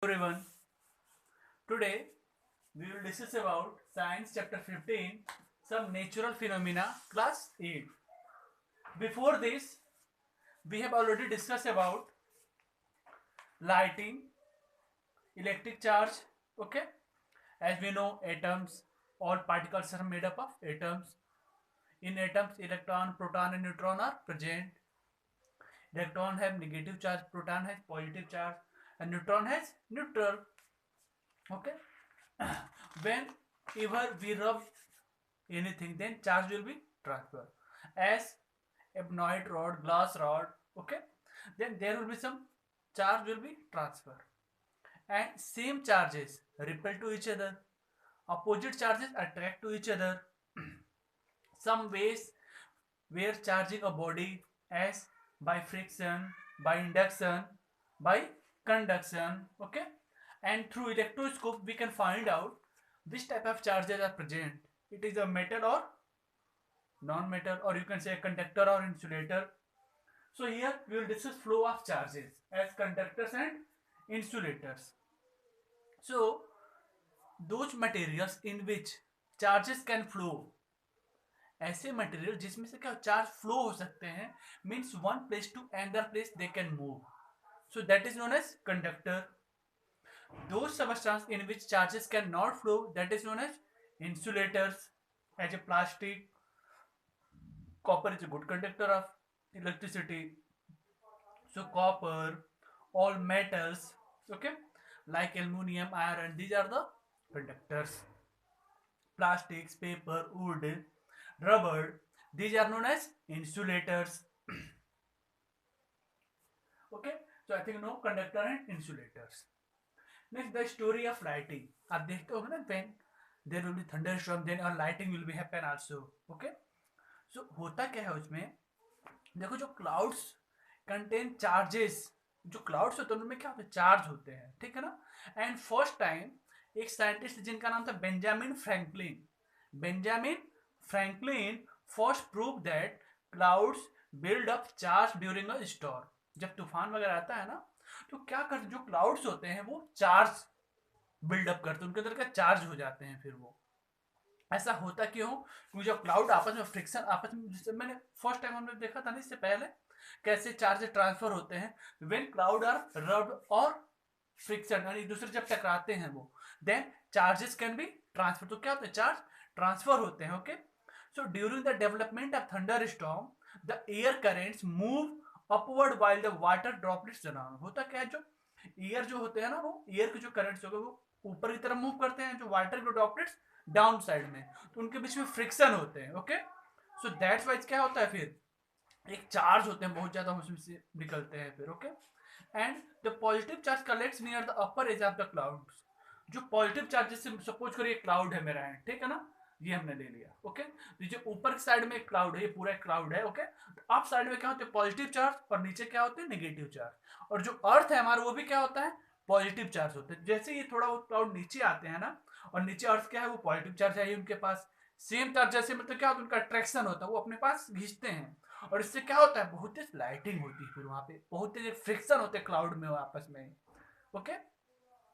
Everyone, today we will discuss about Science chapter 15, some natural phenomena, class 8. Before this, we have already discussed about lighting, electric charge, okay? As we know, atoms, all particles are made up of atoms. In atoms, electron, proton and neutron are present. Electron have negative charge, proton has positive charge, and neutron has neutral. Okay. Whenever we rub anything, then charge will be transferred. As ebonite rod, glass rod, okay, then there will be some charge will be transferred, and same charges repel to each other. Opposite charges attract to each other. Some ways where charging a body as by friction, by induction, by conduction, okay, and through electroscope we can find out which type of charges are present. It is a metal or non-metal, or you can say a conductor or insulator. So here we will discuss flow of charges as conductors and insulators. So those materials in which charges can flow, ऐसे material जिसमें से क्या charge flow हो सकते हैं, means one place to another place they can move, so that is known as conductor. Those substances in which charges cannot flow, that is known as insulators. As a plastic, copper is a good conductor of electricity. So copper, all metals, okay, like aluminum, iron, these are the conductors. Plastics, paper, wood, rubber, these are known as insulators. Okay, so I think no conductor and insulators. Next, the story of lighting. आप देखते हो ना, when there will be thunderstorm, then our lighting will be happen also. Okay, so होता क्या है उसमें, देखो जो clouds contain charges, जो clouds होते हैं उनमें क्या होता है, चार्ज होते हैं, ठीक है ना. एंड फर्स्ट टाइम एक साइंटिस्ट जिनका नाम था Benjamin Franklin first prove that clouds build up charge during a storm. जब तूफान वगैरह आता है ना, तो क्या करते, जो क्लाउड्स होते हैं वो चार्ज बिल्डअप करते हैं, उनके अंदर का चार्ज हो जाते हैं. फिर वो ऐसा होता क्यों, क्योंकि जब क्लाउड आपस में फ्रिक्शन, आपस में, जिससे मैंने फर्स्ट टाइम हमने देखा था ना इससे पहले, कैसे चार्ज ट्रांसफर होते हैं व्हेन क्लाउड आर रब्ड और फ्रिक्शन, यानी एक दूसरे जब टकराते हैं वो, then charges can be transfer. तो क्या होता है, चार्ज ट्रांसफर होते हैं. Okay, so during the development of thunderstorm the air currents move upward while the water droplets down. होता क्या है, जो एयर जो होते हैं ना, वो एयर के जो करंट्स होते हैं वो ऊपर की तरफ मूव करते हैं, जो वाटर के ड्रॉपलेट्स डाउन साइड में, तो उनके बीच में फ्रिक्शन होते हैं. ओके, सो दैट्स वाइज क्या होता है, फिर एक चार्ज होते हैं बहुत ज्यादा उसमें से निकलते हैं फिर. Okay, and the positive charge collects near the upper as of the clouds. जो पॉजिटिव चार्ज, जैसे सपोज करिए क्लाउड है मेरा है, ठीक है ना, ये हमने ले लिया. ओके, तो जो ऊपर की साइड में एक क्लाउड है, ये पूरा एक क्लाउड है. ओके, तो अप साइड में क्या होते हैं, पॉजिटिव चार्ज, और नीचे क्या होते हैं, नेगेटिव चार्ज. और जो अर्थ है हमारा, वो भी क्या होता है, पॉजिटिव चार्ज होते हैं. जैसे ये थोड़ा वो क्लाउड नीचे आते हैं ना, और नीचे अर्थ क्या है, वो पॉजिटिव चार्ज है उनके पास, सेम चार्ज जैसे, मतलब क्या होता है, उनका अट्रैक्शन होता है, वो अपने पास खींचते हैं. और इससे क्या होता है, बहुत तेज लाइटिंग होती है, फिर वहां पे बहुत तेज फ्रिक्शन होते हैं क्लाउड में आपस में. ओके,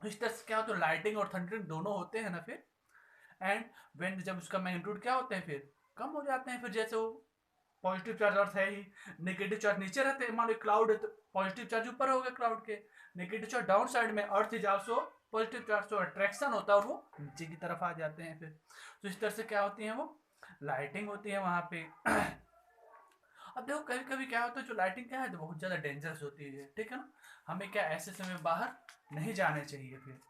इस तरह से क्या होता है, लाइटिंग और थंडरिंग दोनों होते हैं ना फिर. एंड व्हेन, जब उसका मैग्नीट्यूड क्या होते हैं, फिर कम हो जाते हैं. फिर जैसे वो पॉजिटिव चार्ज अर्थ है ही, नेगेटिव चार्ज नीचे रहते हैं. मान लो क्लाउड है तो पॉजिटिव चार्ज ऊपर हो गया क्लाउड के, नेगेटिव चार्ज डाउन साइड में, earth is also positive charge, तो अट्रैक्शन होता है और वो नीचे की तरफ आ जाते हैं फिर. तो इस तरह से क्या होती है, वो लाइटिंग होती है वहां पे. अब देखो कभी कभी क्या होता है, जो लाइटिंग क्या है तो बहुत ज्यादा डेंजरस होती है, ठीक है ना. हमें क्या ऐसे समय बाहर नहीं जाने चाहिए फिर.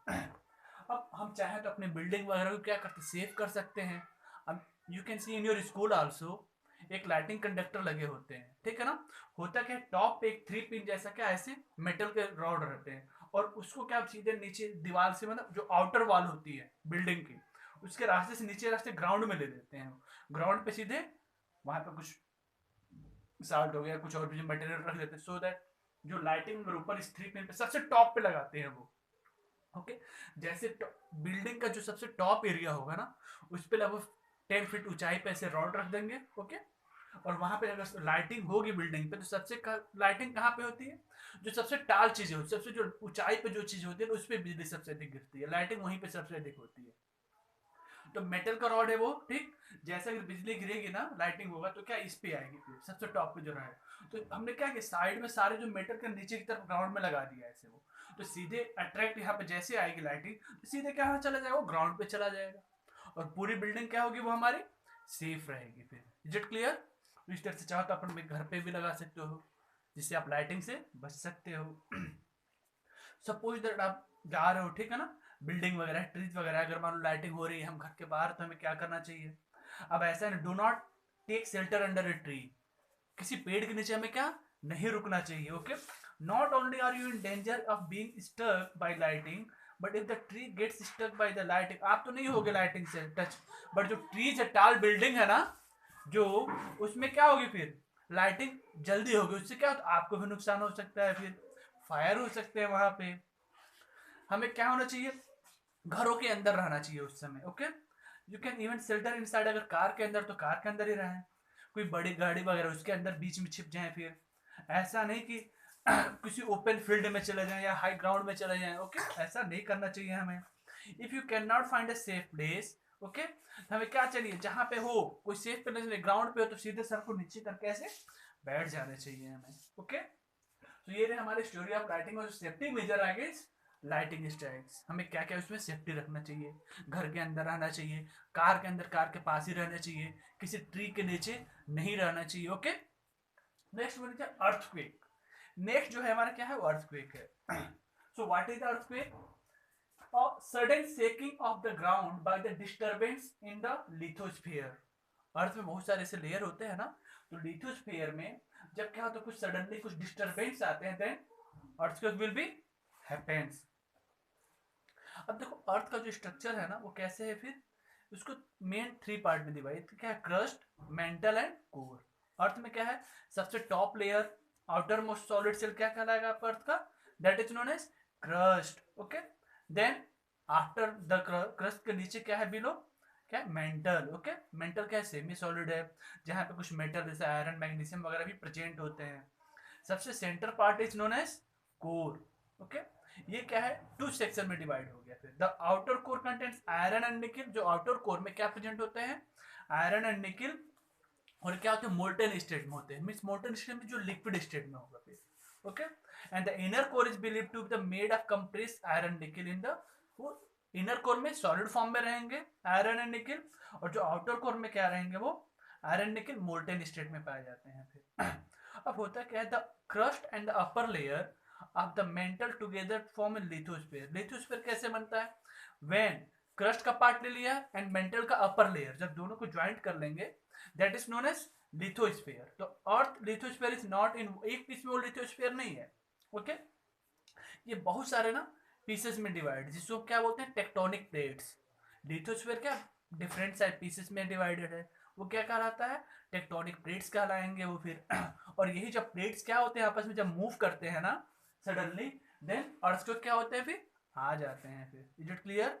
अब हम चाहें तो अपने बिल्डिंग वगैरह को क्या करते, सेव कर सकते हैं. अब you can see in your school also एक लाइटिंग कंडक्टर लगे होते हैं, ठीक है ना. होता क्या है, टॉप पे एक 3 पिन जैसा क्या ऐसे मेटल के रॉड रहते हैं, और उसको क्या सीधे नीचे दीवार से, मतलब जो आउटर वॉल होती है बिल्डिंग की, उसके रास्ते से नीचे रास्ते ग्राउंड में ले लेते हैं. ग्राउंड पे सीधे वहां पे कुछ साल्ट हो गया, कुछ और भी मटेरियल रख देते हैं, सो दैट जो लाइटिंग ऊपर इस 3 पिन पे सबसे टॉप पे लगाते हैं वो. ओके, जैसे बिल्डिंग का जो सबसे टॉप एरिया होगा ना, उस पे लगभग 10 फीट ऊंचाई पे ऐसे रॉड रख देंगे. ओके, और वहां पे अगर लाइटिंग होगी बिल्डिंग पे तो सबसे लाइटिंग कहाँ पे होती है, जो सबसे टाल चीजें होती है, सबसे जो ऊंचाई पे जो चीज होती है उस पर बिजली सबसे अधिक गिरती है, लाइटिंग वहीं पे सबसे अधिक होती है। तो मेटल का रॉड है वो, ठीक, जैसे अगर बिजली गिरेगी ना लाइटिंग होगा तो क्या इस पे आएगी फिर सबसे टॉप पे जो रहा है। तो हमने क्या किया, साइड में सारे जो मेटल के नीचे की तरफ ग्राउंड में लगा दिया ऐसे वो, तो सीधे अट्रैक्ट यहाँ पे जैसे आएगी लाइटिंग तो सीधे क्या चला जाएगा, वो ग्राउंड पे चला जाएगा और पूरी बिल्डिंग क्या होगी, वो हमारी सेफ रहेगी फिर। Is it clear? इस तरह से चाहो तो अपन घर पे भी लगा सकते हो जिससे आप लाइटिंग से बच सकते हो। सपोज दैट आप जा रहे हो, ठीक है ना, बिल्डिंग वगैरह ट्रीज वगैरह, अगर मान लो लाइटिंग हो रही है हम घर के बाहर, तो हमें क्या करना चाहिए। अब ऐसा है, do not take shelter under a tree, किसी पेड़ के नीचे हमें क्या नहीं रुकना चाहिए, okay. Not only are you in danger of being stuck by lighting, but if the tree gets stuck by the lighting, आप तो नहीं होगे लाइटिंग से टच, बट जो ट्रीज है, टाल बिल्डिंग है ना जो, उसमें क्या होगी फिर लाइटिंग जल्दी होगी, उससे क्या होता है आपको भी नुकसान हो सकता है, फिर फायर हो सकते हैं वहां पे। हमें क्या होना चाहिए, घरों के अंदर रहना चाहिए उस समय, okay. You can even shelter inside, अगर कार के अंदर तो कार के अंदर ही रहें, कोई बड़ी गाड़ी वगैरह उसके अंदर बीच में छिप जाए, फिर ऐसा नहीं कि किसी ओपन फील्ड में चले जाएं या हाई ग्राउंड में चले जाएं, ओके, ऐसा नहीं करना चाहिए हमें। If you can not find a safe place, okay, तो हमें क्या चाहिए, जहां पे हो कोई सेफ प्लेस, ग्राउंड पे हो तो सीधे सर को नीचे करके ऐसे बैठ जाने चाहिए हमें, ओके। तो ये रहे हमारे स्टोरी ऑफ लाइटिंग और safety major against lighting strikes. हमें क्या क्या उसमें सेफ्टी रखना चाहिए, घर के अंदर रहना चाहिए, कार के अंदर कार के पास ही रहना चाहिए, किसी ट्री के नीचे नहीं रहना चाहिए, ओके। नेक्स्ट बोलते हैं अर्थक्वेक। नेक्स्ट जो है हमारा क्या है, वो अर्थक्वेक है। So what is the earthquake? A sudden shaking of the ground by the disturbance in the lithosphere। अर्थ में बहुत सारे ऐसे लेयर होते हैं ना, तो लिथोस्फीयर में जब क्या होता है, कुछ सडनली कुछ डिस्टरबेंस आते हैं, then earthquake will be happens. अब देखो अर्थ का जो स्ट्रक्चर है ना वो कैसे है फिर, उसको मेन थ्री पार्ट में डिवाइड क्या है, crust, mantle and core. Earth में क्या है, सबसे top layer, outermost solid shell क्या कहलाएगा आपका अर्थ का, that is known as crust, okay. Then after the crust के नीचे क्या है बिलो, क्या है, मेंटल, ओके। मेंटल क्या है, सेमी सॉलिड है, जहां पे कुछ मेटल जैसे आयरन मैग्नीशियम वगैरह भी प्रेजेंट होते हैं। सबसे centre part is known as core, okay. ये क्या है, टू सेक्शन में डिवाइड हो गया। फिर the outer core contents iron and nickel, जो आउटर कोर में क्या प्रेजेंट होते हैं, आयरन एंड निकिल, और क्या होते हैं मोल्टन स्टेट में होते हैं, मींस मोल्टन स्टेट में जो लिक्विड स्टेट में होगा फिर, okay. And the inner core is believe to be the made of compressed iron nickel in the, वो इनर कोर में सॉलिड फॉर्म में रहेंगे आयरन एंड निकिल, और जो आउटर कोर में क्या रहेंगे, वो आयरन निकिल मोल्टन स्टेट में पाए जाते हैं फिर। अब होता क्या है, the crust and the upper layer of the mental together form in lithosphere. Lithosphere कैसे बनता है, व्हेन क्रस्ट का पार्ट ले लिया एंड मेंटल का अपर लेयर, जब दोनों को ज्वाइंट कर लेंगे, that is known as lithosphere. तो earth lithosphere is not in एक पीस में, वो लिथोस्फीयर नहीं है, ओके। ये बहुत सारे ना पीसेस में डिवाइड, जिसको क्या बोलते हैं, टेक्टोनिक प्लेट्स। लिथोस्फीयर क्या डिफरेंट साइड पीसेस में डिवाइडेड है, वो क्या कहलाता है, टेक्टोनिक प्लेट्स कहलाएंगे वो फिर। और यही जब प्लेट्स क्या होते हैं आपस में जब मूव करते हैं ना सडनली, देन अर्थक्वेक क्या होते हैं फिर आ जाते हैं फिर। Is it clear?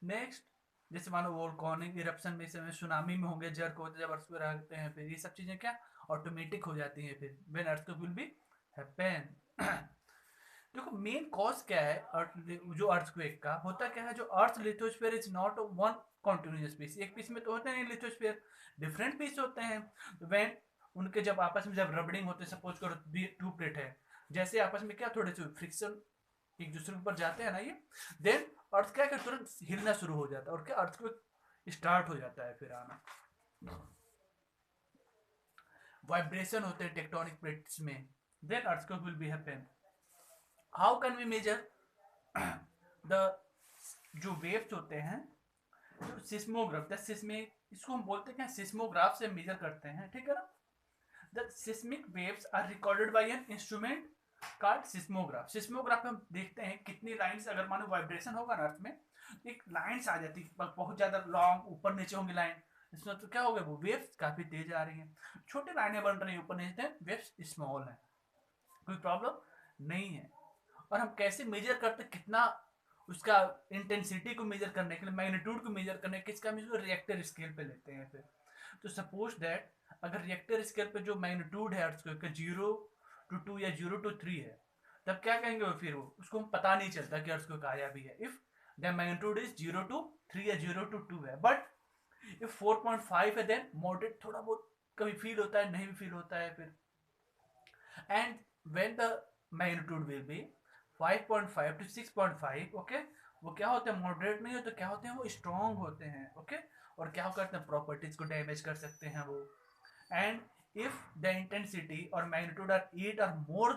नेक्स्ट, जैसे मानो वोल्केनिक इरप्शन में समय सुनामी में होंगे, जर्क होते जब अर्थक्वेक आते हैं, फिर ये सब चीजें क्या ऑटोमेटिक हो जाती हैं फिर when earthquake will be happen. देखो मेन कॉज क्या है अर्थ, जो अर्थक्वेक का होता क्या है, जो earth lithosphere is not one continuous piece, एक पीस में तो होते नहीं लिथोस्फीयर, डिफरेंट पीस होते हैं। व्हेन उनके जब आपस में जब रबडिंग होते, सपोज करो टू प्लेट है, जैसे आपस में क्या थोड़े से फ्रिक्शन एक दूसरे के ऊपर जाते हैं ना ये, देन अर्थ क्या तुरंत हिलना शुरू हो जाता है, और क्या अर्थक्वेक स्टार्ट हो जाता है फिर आना। वाइब्रेशन होते हैं टेक्टोनिक प्लेट्स में, then earthquake will be happen. How can we measure the, जो वेव्स होते हैं, जो सिस्मोग्राफ, द सिस्मिक, इसको हम बोलते हैं सिस्मोग्राफ से मेजर करते हैं, ठीक है ना। The seismic waves are recorded by an instrument called seismograph. Seismograph में हम देखते हैं कितनी लाइंस, अगर मानो वाइब्रेशन होगा ना अर्थ में, एक लाइंस आ जाती है बहुत ज्यादा लॉन्ग, ऊपर नीचे होंगी लाइन, इसमें तो क्या हो गया, वो वेव्स काफी तेज आ रही हैं, छोटी लाइनें बन रही हैं ऊपर नीचे, वेव्स स्मॉल है, कोई प्रॉब्लम नहीं है। और हम कैसे मेजर करते, कितना उसका इंटेंसिटी को मेजर करने के लिए, मैग्नीट्यूड को मेजर करने के, किसका हम इसको रिएक्टर स्केल पे लेते हैं फिर। तो सपोज दैट अगर रिएक्टर स्केल पे जो मैग्नीट्यूड है अर्थक्वेक का 0 to 2 या 0 to 3 है, तब क्या कहेंगे वो, फिर वो उसको हम पता नहीं चलता कि अर्थक्वेक आया भी है if the magnitude is 0 to 3 या 0 to 2 है। बट इफ 4.5 है देन मॉडरेट थोड़ा बहुत कभी फील होता है, नहीं भी फील होता है फिर। And when the magnitude will be 5.5 to 6.5, okay, वो क्या होते हैं, मॉडरेट नहीं होते, क्या होते हैं, वो स्ट्रॉन्ग होते हैं, ओके। और क्या करते हैं, प्रॉपर्टीज को डैमेज कर सकते हैं वो। एंड इफ द इंटेंसिटी और मैग्नीट्यूड आर 8 और मोर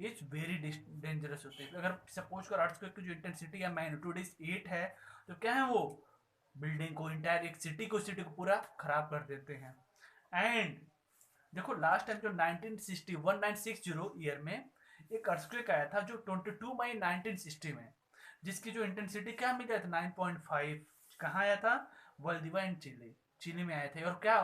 इज वेरी डेंजरस होते हैं। अगर सपोज कर अर्थक्वेक की जो इंटेंसिटी या मैग्नीट्यूड इज 8 है, तो क्या है वो, बिल्डिंग को, इंटायर एक सिटी को पूरा खराब कर देते हैं। एंड देखो लास्ट टाइम जो 1960 ईयर में एक अर्थक्वेक आया था जो 22 मई 1960 में, जिसकी जो इंटेंसिटी क्या मिल गया था 9.5। कहाँ आया था, वल्दिवा इन चिली, चिली में आए थे। और क्या,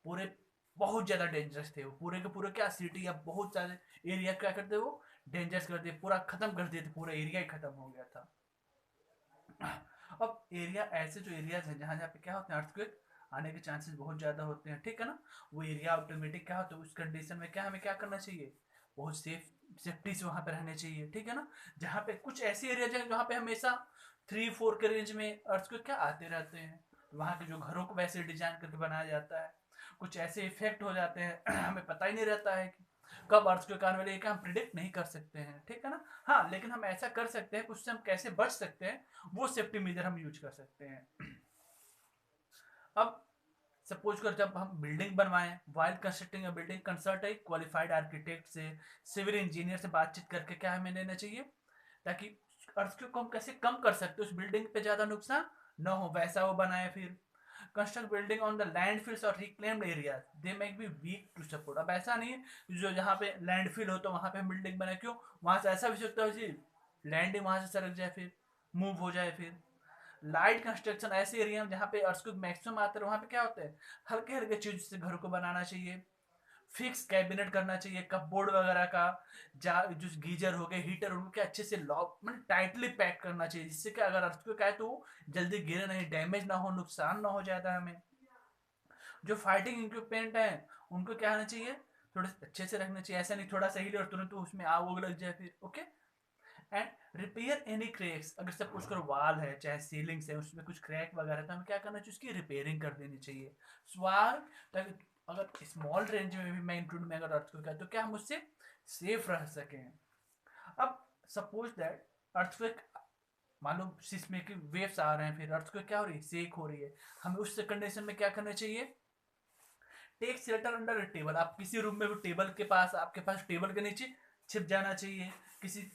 पूरे बहुत ज्यादा डेंजरस थे वो, पूरे के पूरे क्या सिटी या बहुत सारे एरिया क्या करते वो डेंजरस कर दिए, पूरा खत्म कर दिए थे, पूरा एरिया ही खत्म हो गया था। अब एरिया ऐसे जो एरियाज हैं जहाँ जहाँ पे क्या होते हैं अर्थक्वेक आने के चांसेस बहुत ज़्यादा होते हैं, ठीक है ना, वो एरिया ऑटोमेटिक क्या होता है, उस कंडीशन में क्या हमें क्या करना चाहिए, बहुत सेफ्टी से वहाँ पे रहने चाहिए, ठीक है ना। जहाँ पे कुछ ऐसे एरिया हैं जहाँ पे हमेशा 3-4 के रेंज में अर्थक्वेक क्या आते रहते हैं, वहाँ के जो घरों को वैसे डिजाइन करके बनाया जाता है। कुछ ऐसे इफेक्ट हो जाते हैं हमें पता ही नहीं रहता है कि कब अर्थक्वेक आने वाले, हम प्रिडिक्ट नहीं कर सकते हैं, ठीक है ना। हाँ, लेकिन हम ऐसा कर सकते हैं, उससे हम कैसे बच सकते हैं, वो सेफ्टी मेजर हम यूज कर सकते हैं। अब सपोज कर जब हम बिल्डिंग बनवाएं, वाइल कंस्ट्रक्टिंग अ बिल्डिंग, कंसल्ट एक क्वालिफाइड आर्किटेक्ट से, सिविल इंजीनियर से बातचीत करके क्या हमें लेना चाहिए, ताकि अर्थक्वेक को हम कैसे कम कर सकते हैं, उस बिल्डिंग पे ज्यादा नुकसान न हो, वैसा वो बनाए। फिर construct building on the landfills और reclaimed area, they make be weak to support. अब ऐसा नहीं है जो जहाँ पे लैंडफिल हो तो वहाँ पे हम बिल्डिंग बनाए, क्यों, वहाँ से ऐसा भी सकता है लैंड ही वहाँ से सरक जाए, फिर मूव हो जाए। फिर लाइट कंस्ट्रक्शन, ऐसे एरिया में जहाँ पे अर्थक्वेक मैक्सिमम आते हैं वहाँ पे क्या होता है, हल्के हल्के चीज से घर को बनाना चाहिए। फिक्स कैबिनेट करना चाहिए कपबोर्ड वगैरह का, जो गीजर हो गए, हीटर हो गए, अच्छे से लॉक मतलब टाइटली पैक करना चाहिए, जिससे कि अगर अर्थक्वेक आए तो जल्दी गिरे नहीं, डैमेज ना हो, नुकसान ना हो जाता हमें। जो फाइटिंग इक्विपमेंट है उनको क्या होना चाहिए, थोड़े अच्छे से रखना चाहिए, ऐसा नहीं थोड़ा सा हिले और तुरंत उसमें आग उग लग जाए फिर, okay. And repair any cracks, अगर सपोज करो वाल है चाहे सीलिंग्स है उसमें कुछ क्रैक वगैरह, तो हमें क्या करना चाहिए, उसकी रिपेयरिंग कर देनी चाहिए। स्वाल, ताकि अगर स्मॉल रेंज में भी मैग्नीट्यूड में अगर अर्थक्वेक है तो क्या हम उससे सेफ रह सकें। अब सपोज दैट अर्थक्वेक, मान लो सिस्मिक वेव्स आ रहे हैं, फिर अर्थक्वेक क्या हो रही है, शेक हो रही है, हमें उस कंडीशन में क्या करना चाहिए, टेक शेल्टर अंडर टेबल। आप किसी रूम में टेबल के पास, आपके पास टेबल के नीचे छिप जाना चाहिए, किसी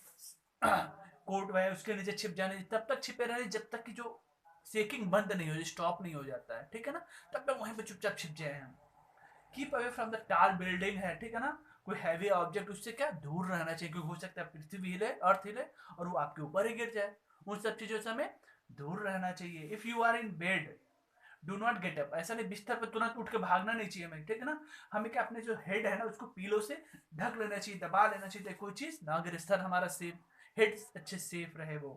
कोट है उसके नीचे छिप जाने, तब तक छिपे रहने जब तक कि जो शेकिंग बंद नहीं हो, स्टॉप नहीं हो जाता है, ठीक है ना, तब तक वहीं पे चुपचाप छिप जाए हम। कीप अवे फ्रॉम द टाल बिल्डिंग है, ठीक है ना, कोई हैवी ऑब्जेक्ट उससे क्या दूर रहना चाहिए, क्योंकि हो सकता है पृथ्वी हिले, अर्थ हिले और वो आपके ऊपर ही गिर जाए, उन सब चीजों से हमें दूर रहना चाहिए। If you are in bed, do not get up, ऐसा नहीं बिस्तर पर तुरंत उठ के भागना नहीं चाहिए हमें, ठीक है ना। हमें क्या अपने जो हेड है ना उसको पीलो से ढक लेना चाहिए, दबा लेना चाहिए, कोई चीज ना गिरे, सर हमारा सेफ, हेड अच्छे सेफ रहे वो।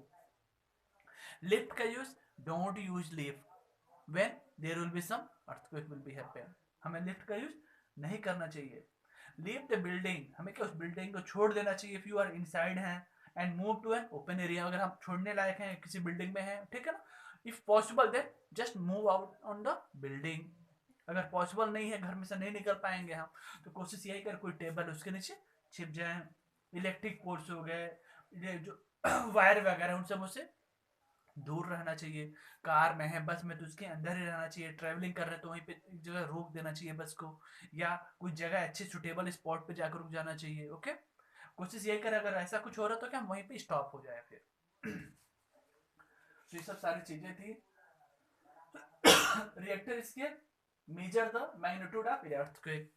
लिफ्ट का use, don't use lift when there will be some earthquake will be happen, हमें लिफ्ट का यूज नहीं करना चाहिए। लीव द बिल्डिंग, हमें क्या उस बिल्डिंग को छोड़ देना चाहिए इफ यू आर इनसाइड हैं, and move to an open area, अगर हम छोड़ने लायक हैं किसी बिल्डिंग में हैं, ठीक है ना। If possible then just move out on the building, अगर पॉसिबल नहीं है, घर में से नहीं निकल पाएंगे हम, तो कोशिश यही कर कोई टेबल उसके नीचे छिप जाए। इलेक्ट्रिक पोल्स हो गए, ये जो वायर वगैरह उन सब से दूर रहना चाहिए। कार में है, बस में, तो उसके अंदर ही रहना चाहिए। ट्रैवलिंग कर रहे हैं तो वहीं पे एक जगह रोक देना चाहिए बस को, या कोई जगह अच्छे सुटेबल स्पॉट पे जाकर रुक जाना चाहिए, ओके। कोशिश यही करें अगर ऐसा कुछ हो रहा तो क्या हम वहीं पे स्टॉप हो जाए फिर। तो ये सब सारी चीजें थी। Richter scale measure the magnitude of earthquake,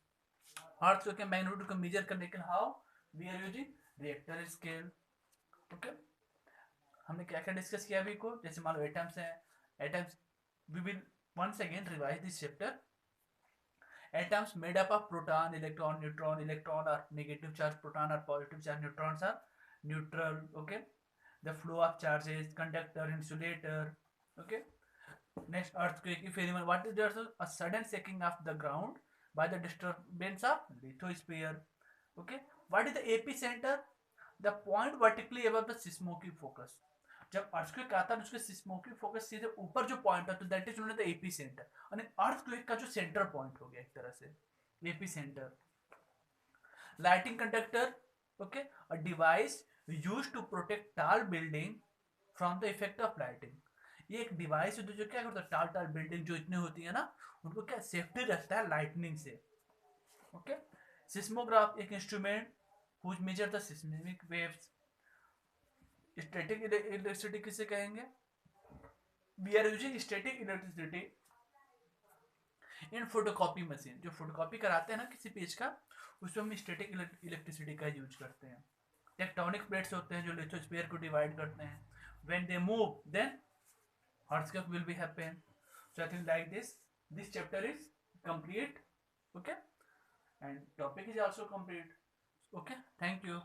earthquake के मैग्नीट्यूड को मेजर करने के लिए how we are using Richter scale, okay. हमने क्या क्या डिस्कस किया अभी को, जैसे मान लो एटम्स हैं, atoms, we will once again revise this chapter. Atoms made up of proton, electron, neutron. Electron are negative charge, proton are positive charge, neutrons are neutral, okay. The flow of charges, conductor, insulator, okay. Next, earthquake. If anyone, what is there? A sudden shaking of the ground by the disturbance of lithosphere. Okay. What is the epicenter? The point vertically above the seismic focus. जब earthquake आता है उसके सिस्मोकी focus सीधे ऊपर जो point है तो that is known as the epicentre और अर्थक्वेक का जो सेंटर पॉइंट हो गया एक तरह से epicentre. Lightning conductor. Okay. A device used to protect tall building from the effect of lightning. ये एक डिवाइस है जो क्या करता है टाल टाल बिल्डिंग जो इतनी होती है ना उनको क्या सेफ्टी रखता है लाइटनिंग से. ओके. सिस्मोग्राफ एक instrument whose measure the seismic waves. Static electricity किसे कहेंगे? We are using static electricity in photocopy machine. जो फोटोकॉपी कराते हैं ना किसी पेज का उसमें हम स्टैटिक इलेक्ट्रिसिटी का यूज करते हैं. टेक्टोनिक प्लेट्स होते हैं जो लिथोस्फीयर को डिवाइड करते हैं. When they move then earthquake will be happen. So I think like this chapter is complete. Okay, and topic is also complete. Okay, thank you.